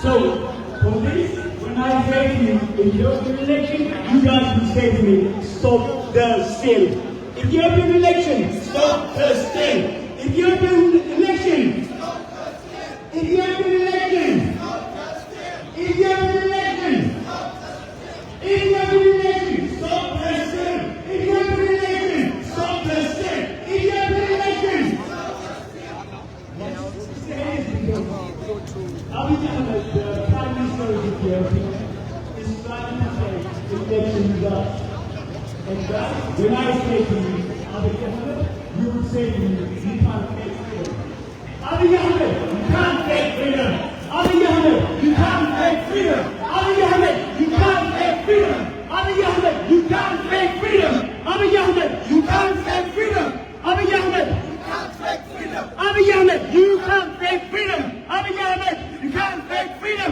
So, for this, when I say to you, Ethiopian election, you guys will say to me, stop the steal. Ethiopian election, stop the steal. Ethiopian election, Ethiopian election, Ethiopian election, Ethiopian election, stop the steal. Ethiopian election, stop the steal. Ethiopian election. Abiy Ahmed, the Prime Minister of Ethiopia, is trying to say election results. And when I say to you, Abiy Ahmed, you would say to me, you can't take freedom. Abiy Ahmed, you can't take freedom. Abiy Ahmed, you can't take freedom. Abiy Ahmed, you can't take freedom. Abiy Ahmed, you can't take freedom. Abiy Ahmed, you can't take freedom. Abiy Ahmed, you can't take freedom. Abiy Ahmed, you can't take freedom. Abiy Ahmed, you can't take freedom.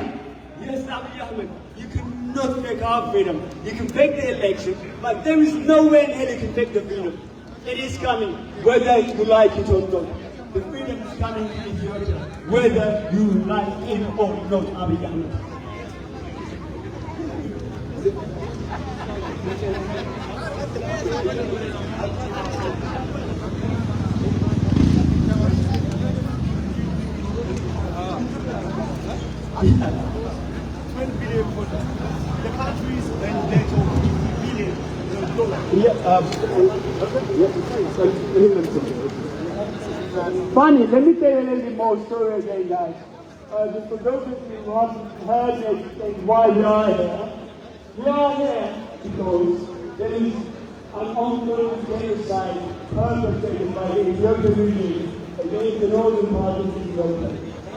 Yes, Abiy Ahmed, you cannot take our freedom. You can take the election, but there is no way in hell you can take the freedom. It is coming, whether you like it or not. The freedom is coming in Ethiopia, whether you like it or not, Abiy Ahmed. $12 billion for the countries and they talk billion Funny, let me tell you a little bit more story again, guys. Just for those of you who haven't heard it, why we are here. We are here because there is an ongoing genocide perpetrated by the Ethiopian regime against the northern part of Ethiopia,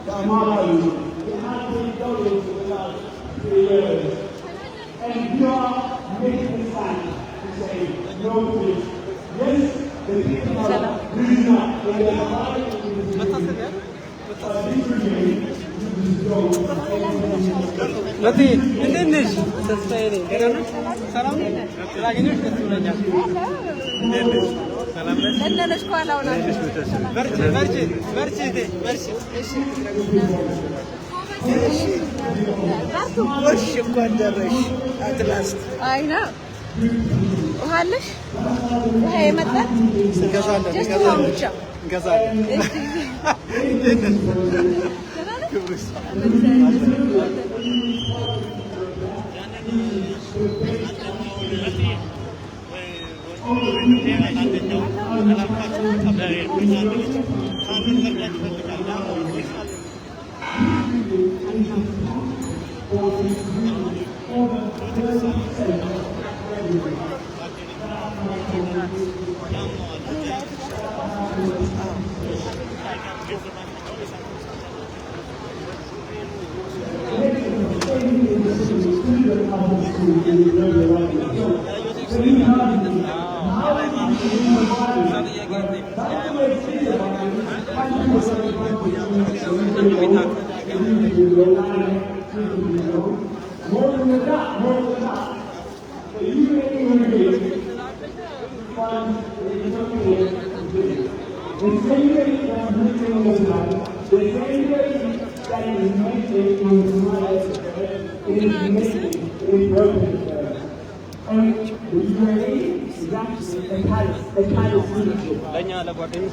the Amhara region. It has been done for the last 3 years. And we are making a stand to say no to this. Yes, the people are losing up in their mind in this regime. Lati, እንዴት ነሽ? ተስፋዬ ነኝ። ደህና ነሽ? ሰላም ነሽ? ስላገኘሁሽ ደስ ብሎኛል። እንዴት ነሽ? ሰላም ነሽ? ደህና ነሽ? ኋላው ነው። በርቺ በርቺ በርቺ በርቺ። እሺ እሺ እንኳን ደረሽ አትላስት። አይ ነው ውሃ አለሽ? ውሃ የመጣ እንገዛለን። ብቻ እንገዛለን።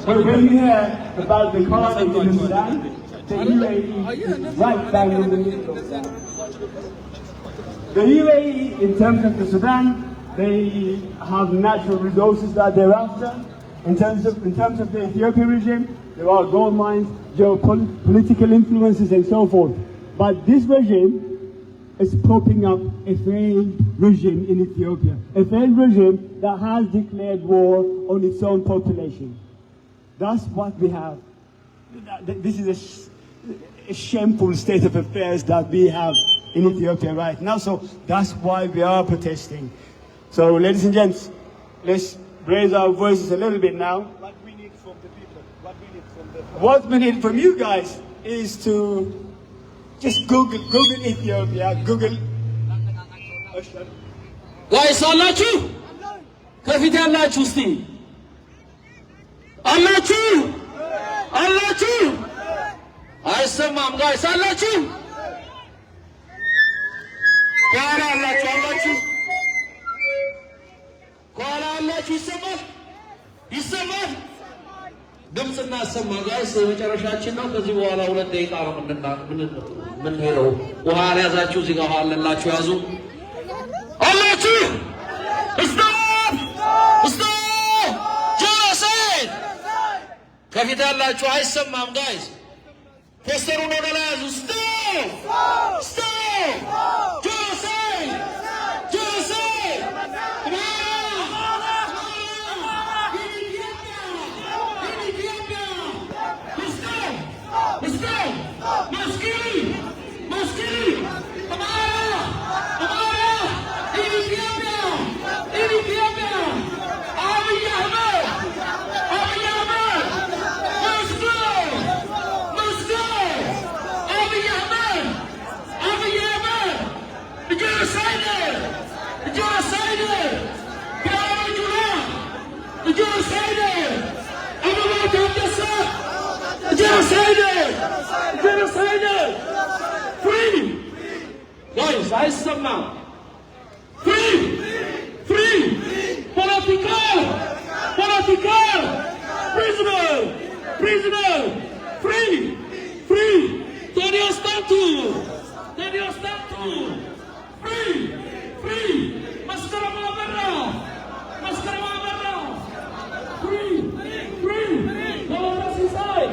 But when you hear about the conflict in Sudan, the UAE is right bang in the middle of that. The UAE, in terms of the Sudan, they have natural resources that they're after. In terms of the Ethiopian regime, there are gold mines, geopolitical influences, and so forth. But this regime is propping up a failed regime in Ethiopia, a failed regime that has declared war on its own population. That's what we have. This is a shameful state of affairs that we have in Ethiopia right now. So that's why we are protesting. So, ladies and gents, let's raise our voices a little bit now. What we need from the people, what we need from you guys is to just Google Ethiopia, Google. ጋይስ አላችሁ? ከፊት ያላችሁ እስቲ አላችሁ? አይሰማም ጋይስ አላችሁ? ከኋላ አላችሁ ከኋላ አላችሁ ይሰማል ድምፅ እናሰማ ጋይስ የመጨረሻችን ነው ከዚህ በኋላ 2 ደቂቃ ነው ምን ሄደው ውሃ ያዛችሁ እዚህ ጋር አለላችሁ ያዙ አላችሁ ስቶፕ ጆሴን ከፊት ያላችሁ አይሰማም ጋይስ ፖስተሩን ወደ ላይ ያዙ ስቶፕ ጆሴን Genocide! Free! Guys, I stop now. Free! Political! Prisoner! Free! Tenio statu! Free! Maskara Mabarra! Free! No one else inside!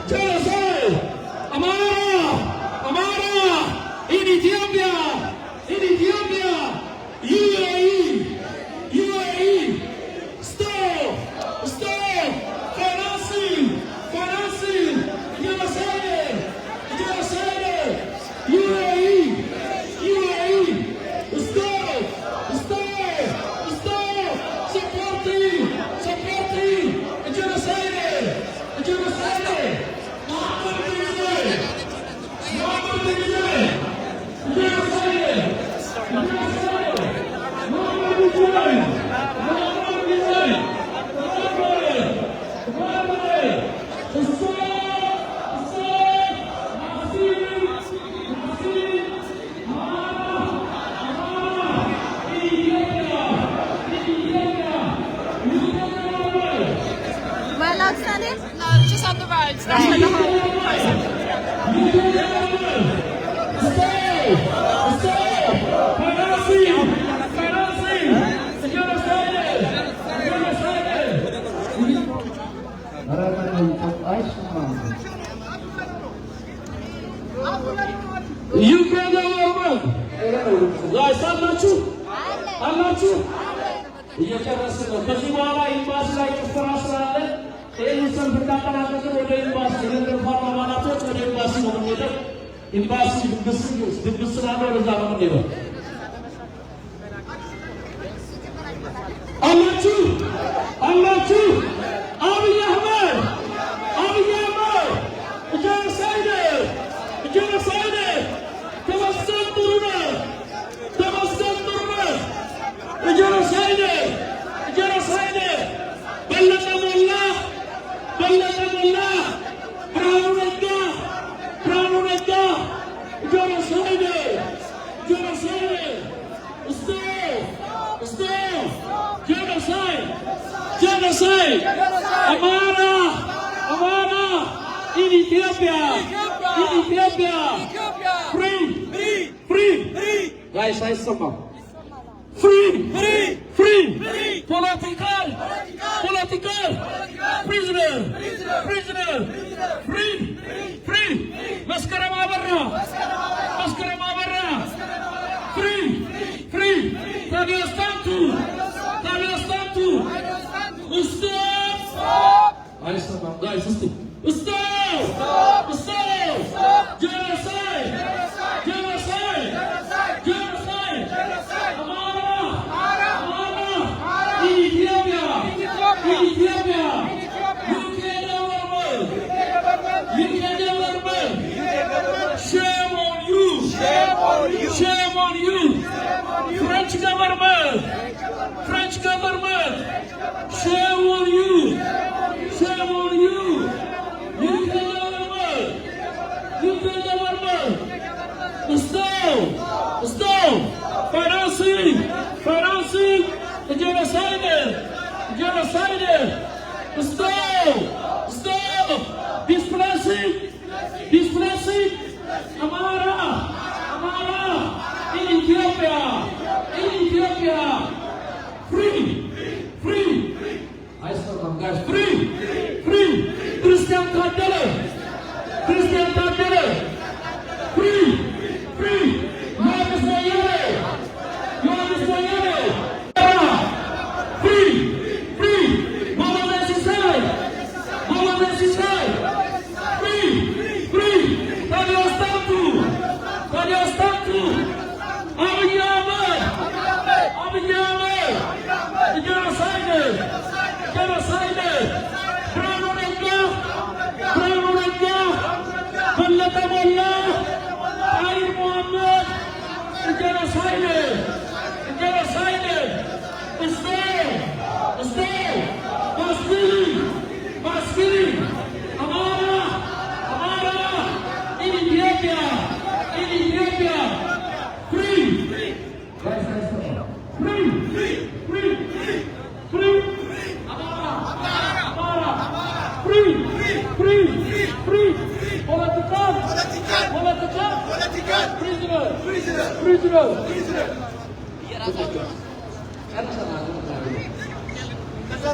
Genocide! Amara! In Ethiopia! UAE! Stop! Financing! Genocide! UAE! Stop! Supporting! Genocide! Just on the roads. That's where the whole UK government guys አላችሁ እየጨረስን ነው ከዚህ በኋላ ኢምባሲ ላይ ጭፈራ ስላለ ይህን ሰልፍ እንዳጠናቀቅን ወደ ኤምባሲ የነገርኳቸው አባላቶች ወደ ኤምባሲ ነው የምንሄደው። ኤምባሲ ድግስ ስላለ ወደዛ ነው የምንሄደው። አላችሁ አብይ አህመድ ጀኖሳይድ ተመስገን ጥሩነህ ጀኖሳይድ በለጠ ሞላ ብርሃኑ ነጋ ጀኖሳይድ Genocide! Amara! In Ethiopia! Free! Guys, I somehow. Free! Political! Prisoner! Free! Maskara Mabarra! Free! Tavio Stantu! Stop! Guys, stop! Genocide! Amara! In Ethiopia! UK government! Stop! Displacing Amara in Ethiopia. Free. I saw them guys. Free. Christian Tadele. Free. Marcus Mayere. Free. Mohamed Sisai. Free. Daniel Statu. Abiy Ahmed. Genocide. Brown Orenga. Ballata Molla. Tahir Mohammed. Genocide. Stay. Maskili. Amara. In Ethiopia. Free. Amara. Free. Political. Prisoner.